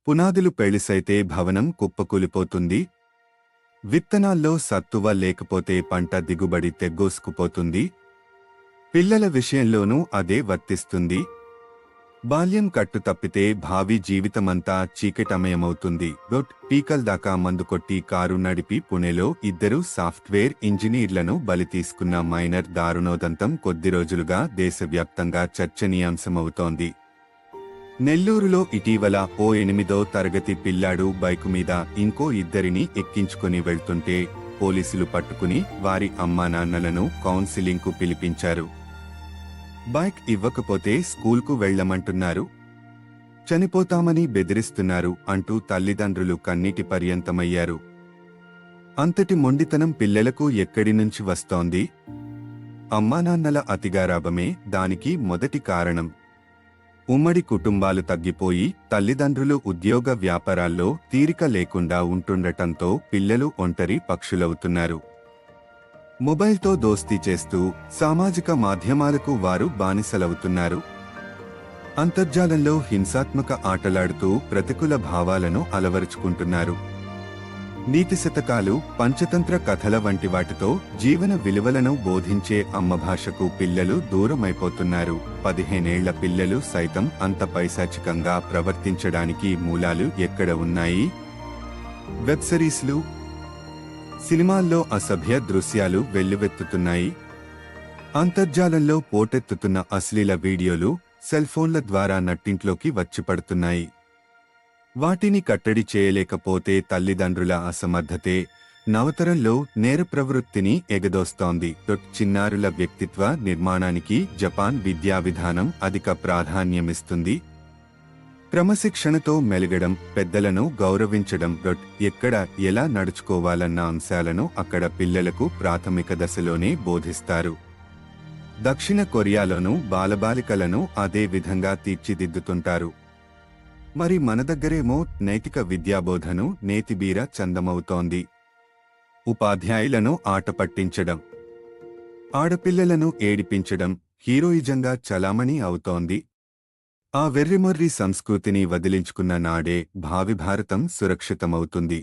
పునాదులు పెళిసైతే భవనం కుప్పకూలిపోతుంది. విత్తనాల్లో సత్తువ లేకపోతే పంట దిగుబడి తెగ్గోసుకుపోతుంది. పిల్లల విషయంలోనూ అదే వర్తిస్తుంది. బాల్యం కట్టు తప్పితే భావి జీవితమంతా చీకటమయమవుతుంది. పీకల్ దాకా మందుకొట్టి కారు నడిపి పుణెలో 2 సాఫ్ట్వేర్ ఇంజనీర్లను బలి తీసుకున్న మైనర్ దారుణోదంతం కొద్ది రోజులుగా దేశవ్యాప్తంగా చర్చనీయాంశమవుతోంది. నెల్లూరులో ఇటీవల ఓ 8వ తరగతి పిల్లాడు బైకు మీద ఇంకో 2ని ఎక్కించుకుని వెళ్తుంటే పోలీసులు పట్టుకుని వారి అమ్మానాన్నలను కౌన్సిలింగ్కు పిలిపించారు. బైక్ ఇవ్వకపోతే స్కూల్కు వెళ్లమంటున్నారు, చనిపోతామని బెదిరిస్తున్నారు అంటూ తల్లిదండ్రులు కన్నీటి పర్యంతమయ్యారు. అంతటి మొండితనం పిల్లలకు ఎక్కడి నుంచి వస్తోంది? అమ్మానాన్నల అతిగారాభమే దానికి మొదటి కారణం. ఉమ్మడి కుటుంబాలు తగ్గిపోయి తల్లిదండ్రులు ఉద్యోగ వ్యాపారాల్లో తీరిక లేకుండా ఉంటుండటంతో పిల్లలు ఒంటరి పక్షులవుతున్నారు. మొబైల్తో దోస్తీ చేస్తూ సామాజిక మాధ్యమాలకు వారు బానిసలవుతున్నారు. అంతర్జాలంలో హింసాత్మక ఆటలాడుతూ ప్రతికూల భావాలను అలవరుచుకుంటున్నారు. నీతి శతకాలు, పంచతంత్ర కథల వంటి వాటితో జీవన విలువలను బోధించే అమ్మ భాషకు పిల్లలు దూరమైపోతున్నారు. 15 ఏళ్ల పిల్లలు సైతం అంత పైశాచికంగా ప్రవర్తించడానికి మూలాలు ఎక్కడ ఉన్నాయి? వెబ్ సిరీస్లు, సినిమాల్లో అసభ్య దృశ్యాలు వెల్లువెత్తుతున్నాయి. అంతర్జాలంలో పోటెత్తుతున్న అశ్లీల వీడియోలు సెల్ఫోన్ల ద్వారా నట్టింట్లోకి వచ్చిపడుతున్నాయి. వాటిని కట్టడి చేయలేకపోతే తల్లిదండ్రుల అసమర్థతే నవతరంలో నేర ప్రవృత్తిని ఎగదోస్తోంది. చిన్నారుల వ్యక్తిత్వ నిర్మాణానికి జపాన్ విద్యా విధానం అధిక ప్రాధాన్యమిస్తుంది. క్రమశిక్షణతో మెలగడం, పెద్దలను గౌరవించడం, ఎక్కడ ఎలా నడుచుకోవాలన్న అంశాలను అక్కడ పిల్లలకు ప్రాథమిక దశలోనే బోధిస్తారు. దక్షిణ కొరియాలోనూ బాలబాలికలను అదే విధంగా తీర్చిదిద్దుతుంటారు. మరి మన దగ్గరేమో నైతిక విద్యాబోధను నేతిబీర చందమవుతోంది. ఉపాధ్యాయులను ఆట పట్టించడం, ఆడపిల్లలను ఏడిపించడం హీరోయిజంగా చలామణి అవుతోంది. ఆ వెర్రిమొర్రి సంస్కృతిని వదిలించుకున్న నాడే భావి భారతం సురక్షితమవుతుంది.